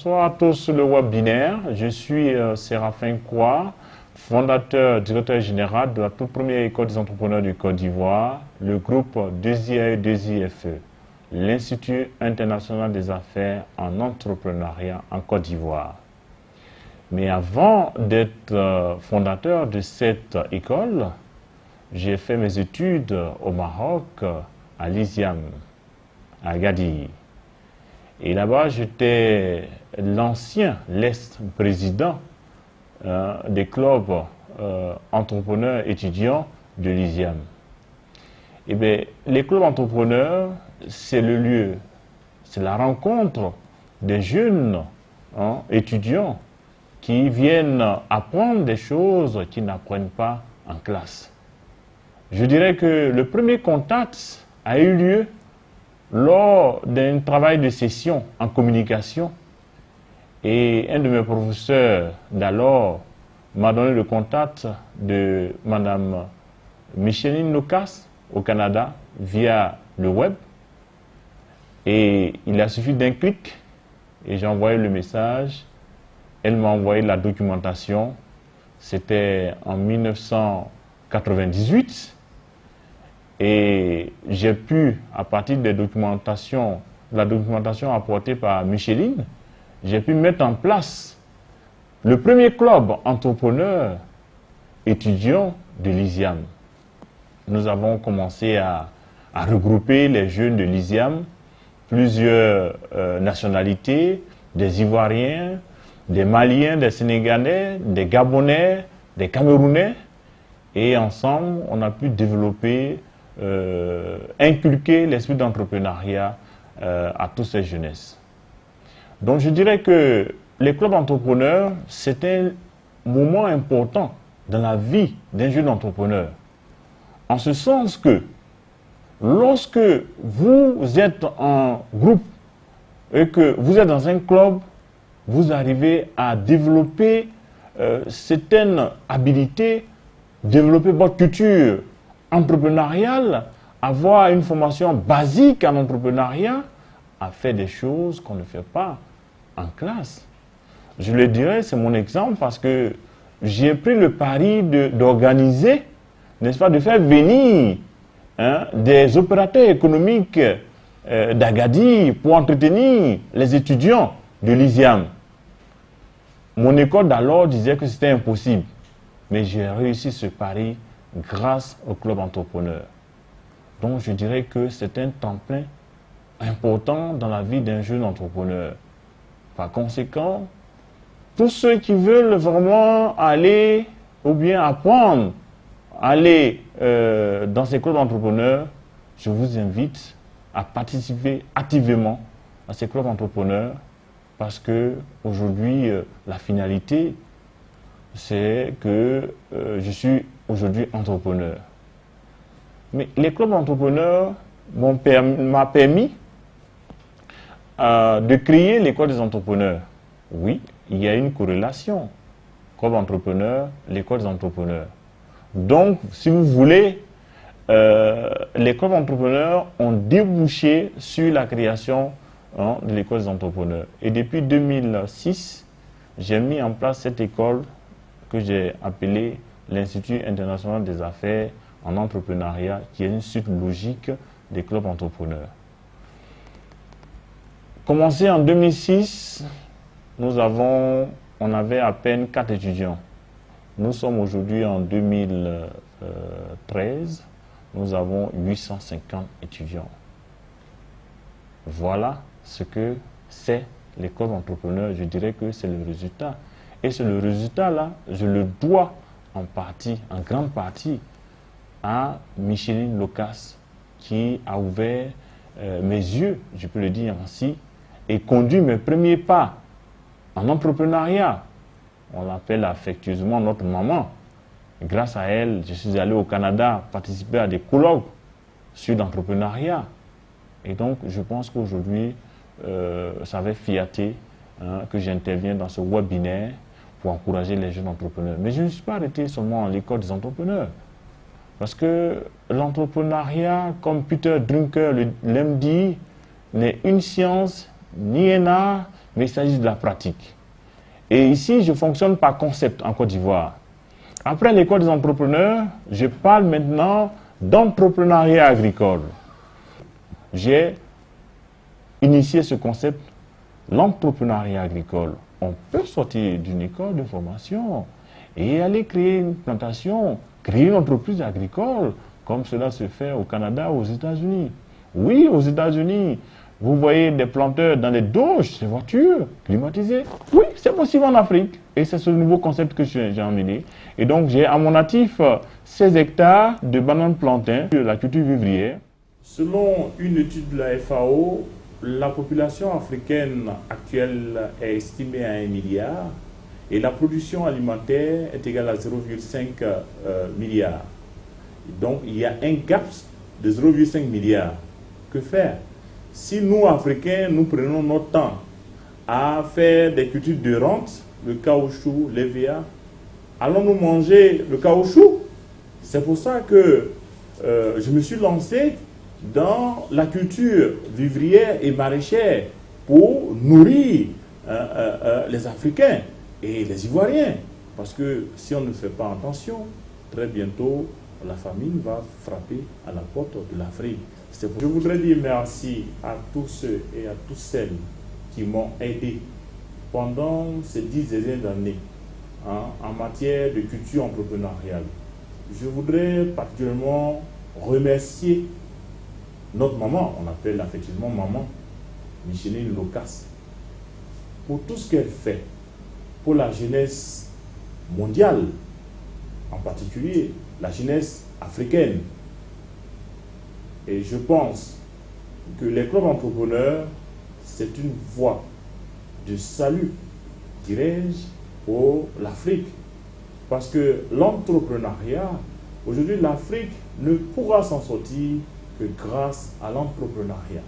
Bonsoir à tous sur le webinaire. Je suis Séraphin Kouar, fondateur, directeur général de la toute première école des entrepreneurs du Côte d'Ivoire, le groupe 2IAE2IFE, l'Institut international des affaires en entrepreneuriat en Côte d'Ivoire. Mais avant d'être fondateur de cette école, j'ai fait mes études au Maroc, à l'ISIAM, à Agadir. Et là-bas, j'étais l'ancien, l'ex-président des clubs entrepreneurs étudiants de l'ISIAM. Eh bien, les clubs entrepreneurs, c'est le lieu, c'est la rencontre des jeunes étudiants qui viennent apprendre des choses qu'ils n'apprennent pas en classe. Je dirais que le premier contact a eu lieu lors d'un travail de session en communication, et un de mes professeurs d'alors m'a donné le contact de Madame Micheline Lucas au Canada via le web, et il a suffi d'un clic et j'ai envoyé le message. Elle m'a envoyé la documentation. C'était en 1998. Et j'ai pu, à partir de la documentation apportée par Micheline, j'ai pu mettre en place le premier club entrepreneur étudiant de l'ISIAM. Nous avons commencé à regrouper les jeunes de l'ISIAM, plusieurs nationalités, des Ivoiriens, des Maliens, des Sénégalais, des Gabonais, des Camerounais. Et ensemble, on a pu développer inculquer l'esprit d'entrepreneuriat à toutes ces jeunesses. Donc je dirais que les clubs entrepreneurs, c'est un moment important dans la vie d'un jeune entrepreneur. En ce sens que lorsque vous êtes en groupe et que vous êtes dans un club, vous arrivez à développer certaines habilités, développer votre culture entrepreneuriale, avoir une formation basique en entrepreneuriat, à faire des choses qu'on ne fait pas en classe. Je le dirais, c'est mon exemple parce que j'ai pris le pari d'organiser, n'est-ce pas, de faire venir des opérateurs économiques d'Agadir pour entretenir les étudiants de l'ISIAM. Mon école d'alors disait que c'était impossible, mais j'ai réussi ce pari grâce au club entrepreneur. Donc je dirais que c'est un tremplin important dans la vie d'un jeune entrepreneur. Par conséquent, tous ceux qui veulent vraiment aller ou bien apprendre à aller dans ces clubs entrepreneurs, je vous invite à participer activement à ces clubs entrepreneurs parce que aujourd'hui, la finalité, c'est que je suis aujourd'hui entrepreneur. Mais les clubs entrepreneurs m'ont permis de créer l'école des entrepreneurs. Oui, il y a une corrélation. Club entrepreneur, l'école des entrepreneurs. Donc, si vous voulez, les clubs entrepreneurs ont débouché sur la création de l'école des entrepreneurs. Et depuis 2006, j'ai mis en place cette école que j'ai appelée l'Institut international des affaires en entrepreneuriat, qui est une suite logique des clubs entrepreneurs. Commencé en 2006, on avait à peine 4 étudiants. Nous sommes aujourd'hui en 2013, nous avons 850 étudiants. Voilà ce que c'est les clubs entrepreneurs. Je dirais que c'est le résultat. Et c'est le résultat-là, je le dois en grande partie, à Micheline Lucas, qui a ouvert mes yeux, je peux le dire ainsi, et conduit mes premiers pas en entrepreneuriat. On l'appelle affectueusement notre maman. Grâce à elle, je suis allé au Canada participer à des colloques sur l'entrepreneuriat. Et donc, je pense qu'aujourd'hui, ça fait fierté que j'interviens dans ce webinaire pour encourager les jeunes entrepreneurs. Mais je ne suis pas arrêté seulement à l'école des entrepreneurs. Parce que l'entrepreneuriat, comme Peter Drucker l'aime dire, n'est une science ni un art, mais il s'agit de la pratique. Et ici, je fonctionne par concept en Côte d'Ivoire. Après l'école des entrepreneurs, je parle maintenant d'entrepreneuriat agricole. J'ai initié ce concept, l'entrepreneuriat agricole. On peut sortir d'une école de formation et aller créer une plantation, créer une entreprise agricole, comme cela se fait au Canada, aux États-Unis. Oui, aux États-Unis, vous voyez des planteurs dans les Dodge, ces voitures climatisées. Oui, c'est possible en Afrique. Et c'est ce nouveau concept que j'ai emmené. Et donc, j'ai à mon actif 16 hectares de bananes plantains de la culture vivrière. Selon une étude de la FAO, la population africaine actuelle est estimée à 1 milliard et la production alimentaire est égale à 0,5 milliard. Donc, il y a un gap de 0,5 milliard. Que faire? Si nous, Africains, nous prenons notre temps à faire des cultures de rente, le caoutchouc, l'EVA, allons-nous manger le caoutchouc? C'est pour ça que je me suis lancé dans la culture vivrière et maraîchère pour nourrir les Africains et les Ivoiriens. Parce que si on ne fait pas attention, très bientôt, la famine va frapper à la porte de l'Afrique. Je voudrais dire merci à tous ceux et à toutes celles qui m'ont aidé pendant ces 10 dernières années en matière de culture entrepreneuriale. Je voudrais particulièrement remercier notre maman, on appelle effectivement maman, Micheline Locas, pour tout ce qu'elle fait pour la jeunesse mondiale, en particulier la jeunesse africaine. Et je pense que les clubs entrepreneurs, c'est une voie de salut, dirais-je, pour l'Afrique. Parce que l'entrepreneuriat, aujourd'hui, l'Afrique ne pourra s'en sortir que grâce à l'entrepreneuriat.